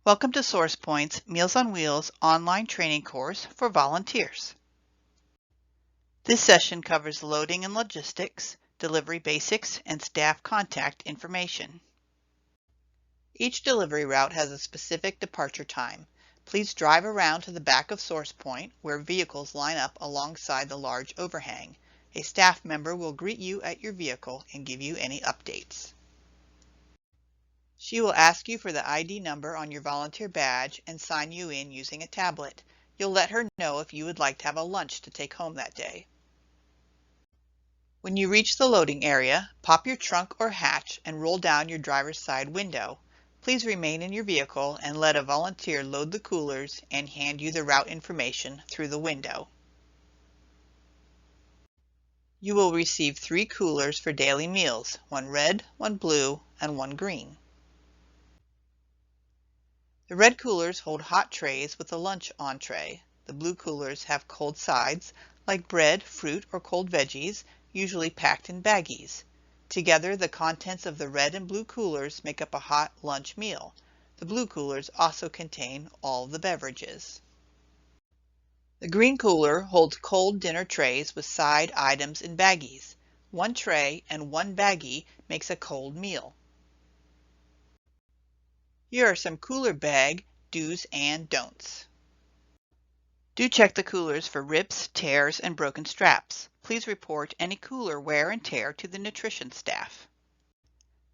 Welcome to SourcePoint's Meals on Wheels online training course for volunteers. This session covers loading and logistics, delivery basics, and staff contact information. Each delivery route has a specific departure time. Please drive around to the back of SourcePoint where vehicles line up alongside the large overhang. A staff member will greet you at your vehicle and give you any updates. She will ask you for the ID number on your volunteer badge and sign you in using a tablet. You'll let her know if you would like to have a lunch to take home that day. When you reach the loading area, pop your trunk or hatch and roll down your driver's side window. Please remain in your vehicle and let a volunteer load the coolers and hand you the route information through the window. You will receive 3 coolers for daily meals, 1 red, 1 blue, and 1 green. The red coolers hold hot trays with a lunch entree. The blue coolers have cold sides, like bread, fruit, or cold veggies, usually packed in baggies. Together, the contents of the red and blue coolers make up a hot lunch meal. The blue coolers also contain all the beverages. The green cooler holds cold dinner trays with side items in baggies. 1 tray and 1 baggie makes a cold meal. Here are some cooler bag do's and don'ts. Do check the coolers for rips, tears, and broken straps. Please report any cooler wear and tear to the nutrition staff.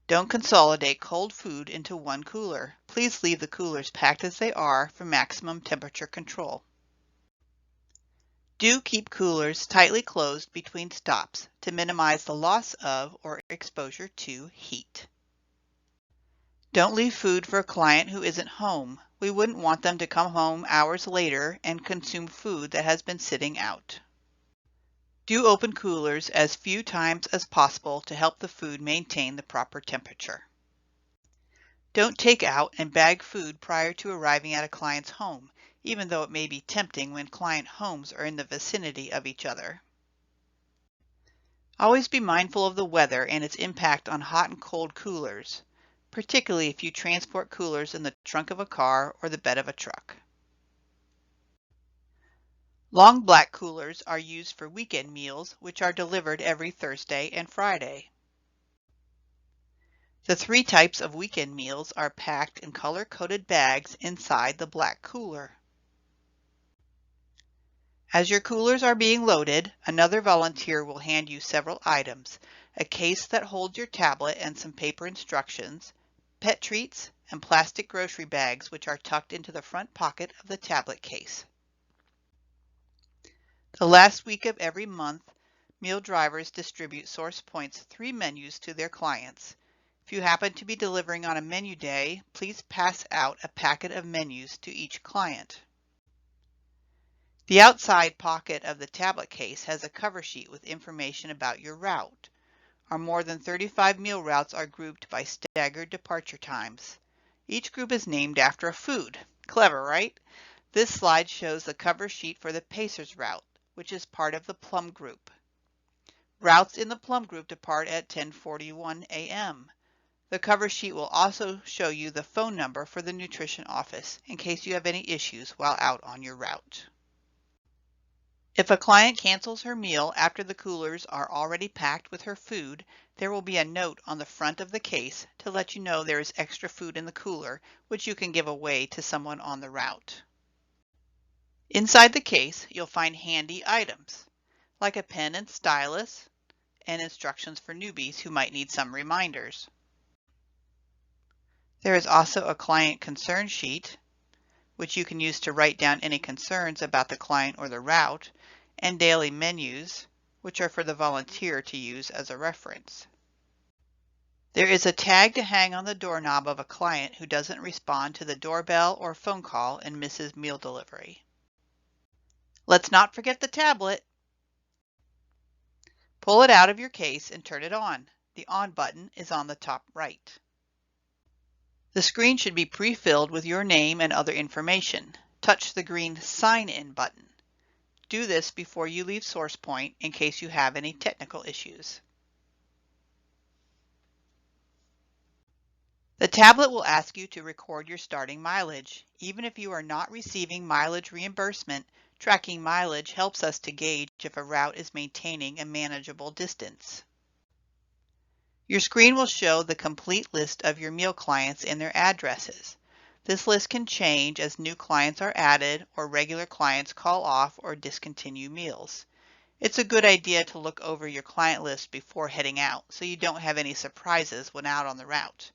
Don't consolidate cold food into 1 cooler. Please leave the coolers packed as they are for maximum temperature control. Do keep coolers tightly closed between stops to minimize the loss of or exposure to heat. Don't leave food for a client who isn't home. We wouldn't want them to come home hours later and consume food that has been sitting out. Do open coolers as few times as possible to help the food maintain the proper temperature. Don't take out and bag food prior to arriving at a client's home, even though it may be tempting when client homes are in the vicinity of each other. Always be mindful of the weather and its impact on hot and cold coolers, particularly if you transport coolers in the trunk of a car or the bed of a truck. Long black coolers are used for weekend meals, which are delivered every Thursday and Friday. The 3 types of weekend meals are packed in color-coded bags inside the black cooler. As your coolers are being loaded, another volunteer will hand you several items: a case that holds your tablet and some paper instructions, pet treats, and plastic grocery bags which are tucked into the front pocket of the tablet case. The last week of every month, meal drivers distribute SourcePoint's 3 menus to their clients. If you happen to be delivering on a menu day, please pass out a packet of menus to each client. The outside pocket of the tablet case has a cover sheet with information about your route. Our more than 35 meal routes are grouped by staggered departure times. Each group is named after a food. Clever, right? This slide shows the cover sheet for the Pacers route, which is part of the Plum group. Routes in the Plum group depart at 10:41 a.m. The cover sheet will also show you the phone number for the nutrition office in case you have any issues while out on your route. If a client cancels her meal after the coolers are already packed with her food, there will be a note on the front of the case to let you know there is extra food in the cooler, which you can give away to someone on the route. Inside the case, you'll find handy items, like a pen and stylus, and instructions for newbies who might need some reminders. There is also a client concern sheet, which you can use to write down any concerns about the client or the route, and daily menus, which are for the volunteer to use as a reference. There is a tag to hang on the doorknob of a client who doesn't respond to the doorbell or phone call and misses meal delivery. Let's not forget the tablet. Pull it out of your case and turn it on. The on button is on the top right. The screen should be pre-filled with your name and other information. Touch the green Sign In button. Do this before you leave SourcePoint in case you have any technical issues. The tablet will ask you to record your starting mileage. Even if you are not receiving mileage reimbursement, tracking mileage helps us to gauge if a route is maintaining a manageable distance. Your screen will show the complete list of your meal clients and their addresses. This list can change as new clients are added or regular clients call off or discontinue meals. It's a good idea to look over your client list before heading out so you don't have any surprises when out on the route.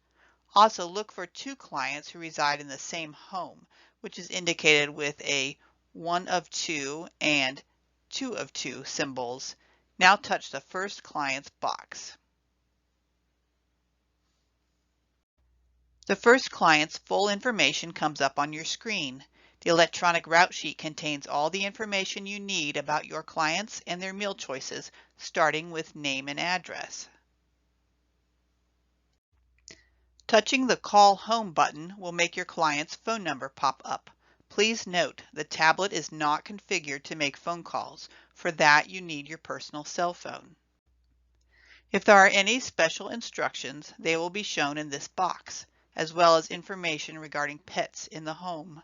Also, look for 2 clients who reside in the same home, which is indicated with a 1 of 2 and 2 of 2 symbols. Now touch the first client's box. The first client's full information comes up on your screen. The electronic route sheet contains all the information you need about your clients and their meal choices, starting with name and address. Touching the Call Home button will make your client's phone number pop up. Please note, the tablet is not configured to make phone calls. For that, you need your personal cell phone. If there are any special instructions, they will be shown in this box, as well as information regarding pets in the home.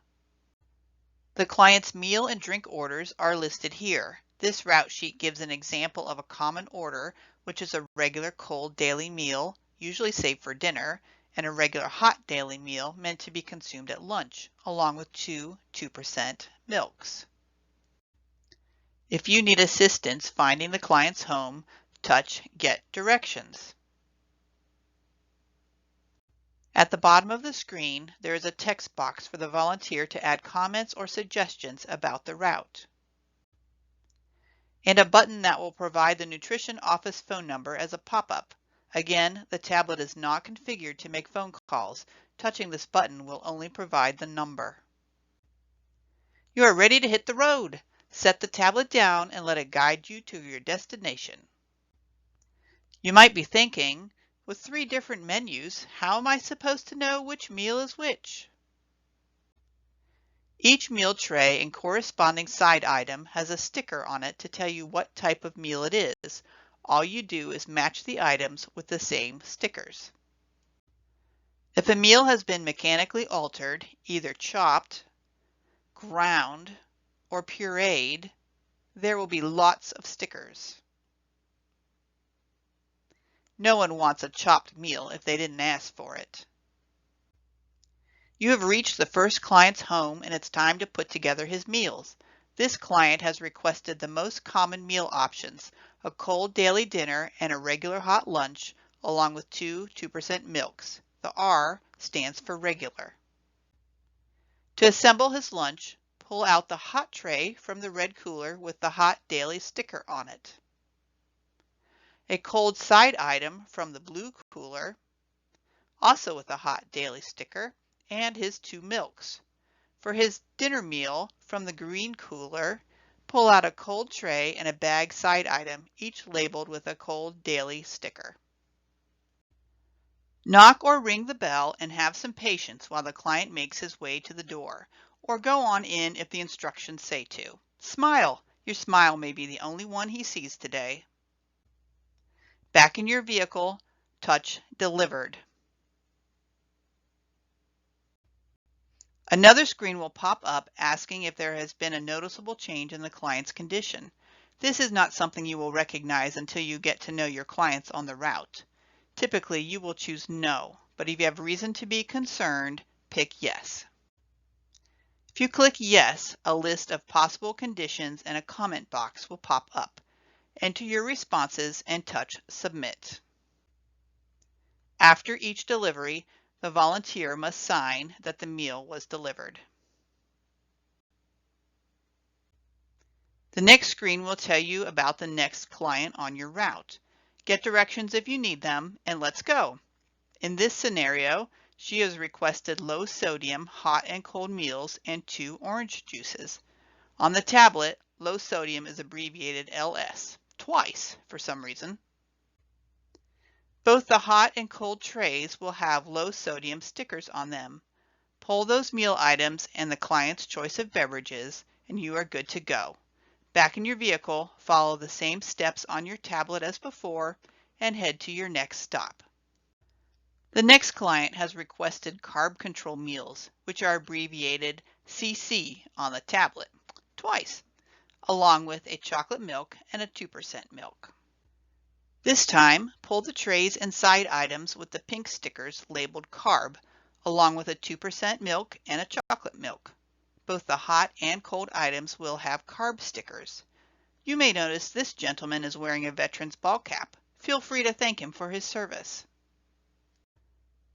The client's meal and drink orders are listed here. This route sheet gives an example of a common order, which is a regular cold daily meal, usually saved for dinner, and a regular hot daily meal meant to be consumed at lunch, along with 2% milks. If you need assistance finding the client's home, touch Get Directions. At the bottom of the screen, there is a text box for the volunteer to add comments or suggestions about the route, and a button that will provide the nutrition office phone number as a pop-up. Again, the tablet is not configured to make phone calls. Touching this button will only provide the number. You are ready to hit the road. Set the tablet down and let it guide you to your destination. You might be thinking, with 3 different menus, how am I supposed to know which meal is which? Each meal tray and corresponding side item has a sticker on it to tell you what type of meal it is. All you do is match the items with the same stickers. If a meal has been mechanically altered, either chopped, ground, or pureed, there will be lots of stickers. No one wants a chopped meal if they didn't ask for it. You have reached the first client's home and it's time to put together his meals. This client has requested the most common meal options, a cold daily dinner and a regular hot lunch, along with 2% milks. The R stands for regular. To assemble his lunch, pull out the hot tray from the red cooler with the hot daily sticker on it, a cold side item from the blue cooler, also with a hot daily sticker, and his 2 milks. For his dinner meal from the green cooler, pull out a cold tray and a bag side item, each labeled with a cold daily sticker. Knock or ring the bell and have some patience while the client makes his way to the door, or go on in if the instructions say to. Smile. Your smile may be the only one he sees today. Back in your vehicle, touch Delivered. Another screen will pop up asking if there has been a noticeable change in the client's condition. This is not something you will recognize until you get to know your clients on the route. Typically, you will choose No, but if you have reason to be concerned, pick Yes. If you click Yes, a list of possible conditions and a comment box will pop up. Enter your responses and touch Submit. After each delivery, the volunteer must sign that the meal was delivered. The next screen will tell you about the next client on your route. Get directions if you need them, and let's go. In this scenario, she has requested low sodium hot and cold meals and 2 orange juices. On the tablet, low sodium is abbreviated LS, twice for some reason. Both the hot and cold trays will have low sodium stickers on them. Pull those meal items and the client's choice of beverages, and you are good to go. Back in your vehicle, follow the same steps on your tablet as before, and head to your next stop. The next client has requested carb control meals, which are abbreviated CC on the tablet, twice, along with a chocolate milk and a 2% milk. This time, pull the trays and side items with the pink stickers labeled carb, along with a 2% milk and a chocolate milk. Both the hot and cold items will have carb stickers. You may notice this gentleman is wearing a veteran's ball cap. Feel free to thank him for his service.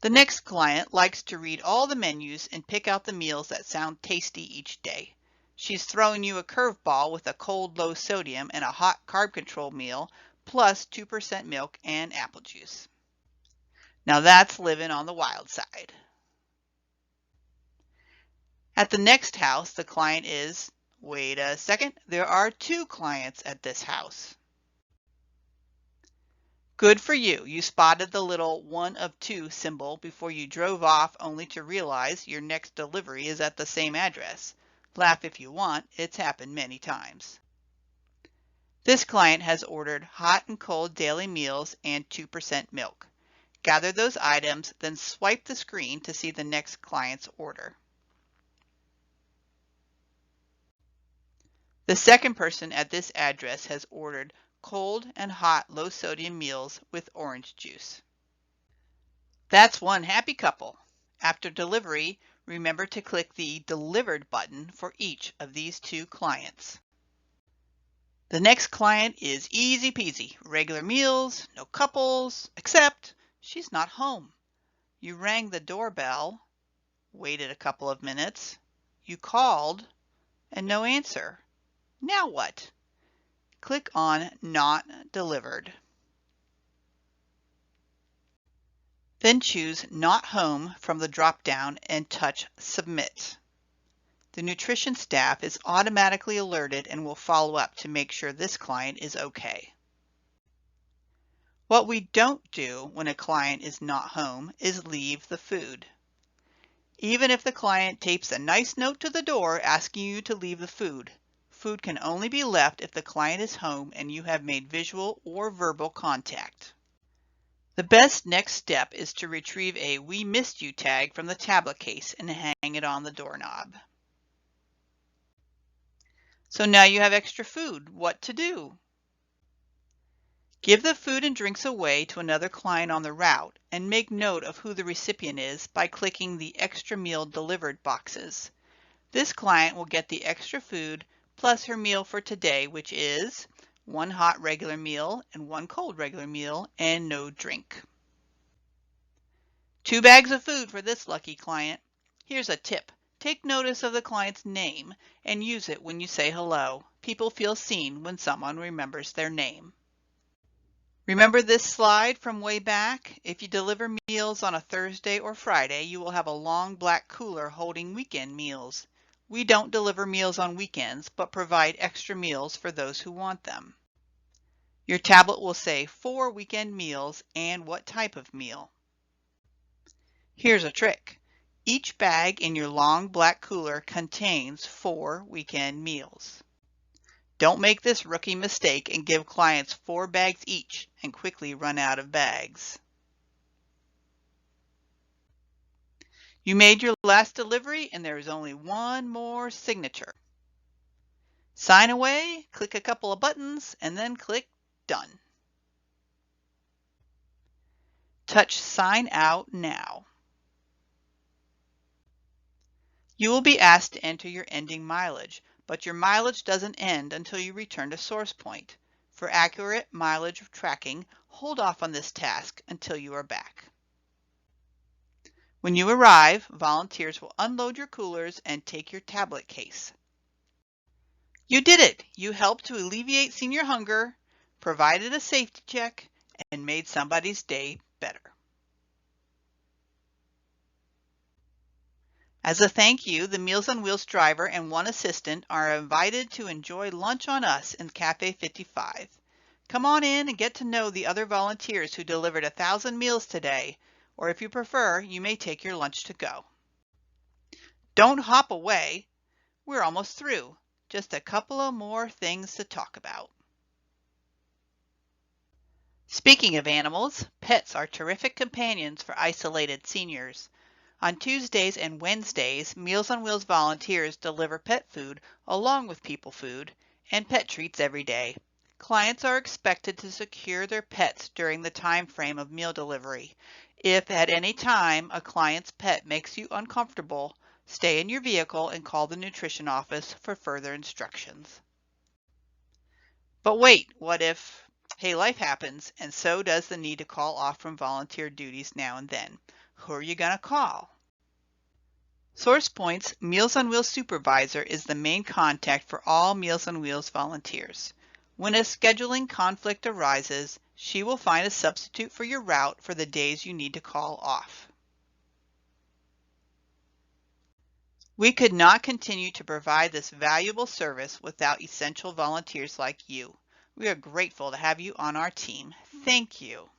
The next client likes to read all the menus and pick out the meals that sound tasty each day. She's throwing you a curveball with a cold, low sodium and a hot carb control meal, plus 2% milk and apple juice. Now that's living on the wild side. At the next house, the client is, wait a second, there are 2 clients at this house. Good for you. You spotted the little 1 of 2 symbol before you drove off, only to realize your next delivery is at the same address. Laugh if you want, it's happened many times. This client has ordered hot and cold daily meals and 2% milk. Gather those items, then swipe the screen to see the next client's order. The second person at this address has ordered cold and hot low sodium meals with orange juice. That's one happy couple. After delivery, remember to click the Delivered button for each of these 2 clients. The next client is easy peasy, regular meals, no couples, except she's not home. You rang the doorbell, waited a couple of minutes, you called, and no answer. Now what? Click on Not Delivered. Then choose Not Home from the drop-down and touch Submit. The nutrition staff is automatically alerted and will follow up to make sure this client is okay. What we don't do when a client is not home is leave the food. Even if the client tapes a nice note to the door asking you to leave the food, food can only be left if the client is home and you have made visual or verbal contact. The best next step is to retrieve a "We missed you" tag from the tablet case and hang it on the doorknob. So now you have extra food. What to do? Give the food and drinks away to another client on the route and make note of who the recipient is by clicking the Extra Meal Delivered boxes. This client will get the extra food plus her meal for today, which is 1 hot regular meal and 1 cold regular meal and no drink. 2 bags of food for this lucky client. Here's a tip. Take notice of the client's name and use it when you say hello. People feel seen when someone remembers their name. Remember this slide from way back? If you deliver meals on a Thursday or Friday, you will have a long black cooler holding weekend meals. We don't deliver meals on weekends, but provide extra meals for those who want them. Your tablet will say 4 weekend meals and what type of meal. Here's a trick. Each bag in your long black cooler contains 4 weekend meals. Don't make this rookie mistake and give clients 4 bags each and quickly run out of bags. You made your last delivery and there is only one more signature. Sign away, click a couple of buttons, and then click Done. Touch Sign Out now. You will be asked to enter your ending mileage, but your mileage doesn't end until you return to SourcePoint. For accurate mileage tracking, hold off on this task until you are back. When you arrive, volunteers will unload your coolers and take your tablet case. You did it! You helped to alleviate senior hunger, provided a safety check, and made somebody's day better. As a thank you, the Meals on Wheels driver and 1 assistant are invited to enjoy lunch on us in Cafe 55. Come on in and get to know the other volunteers who delivered 1,000 meals today, or if you prefer, you may take your lunch to go. Don't hop away. We're almost through. Just a couple of more things to talk about. Speaking of animals, pets are terrific companions for isolated seniors. On Tuesdays and Wednesdays, Meals on Wheels volunteers deliver pet food along with people food and pet treats every day. Clients are expected to secure their pets during the time frame of meal delivery. If at any time a client's pet makes you uncomfortable, stay in your vehicle and call the nutrition office for further instructions. But wait, what if, hey, life happens, and so does the need to call off from volunteer duties now and then? Who are you going to call? SourcePoint's Meals on Wheels supervisor is the main contact for all Meals on Wheels volunteers. When a scheduling conflict arises, she will find a substitute for your route for the days you need to call off. We could not continue to provide this valuable service without essential volunteers like you. We are grateful to have you on our team. Thank you.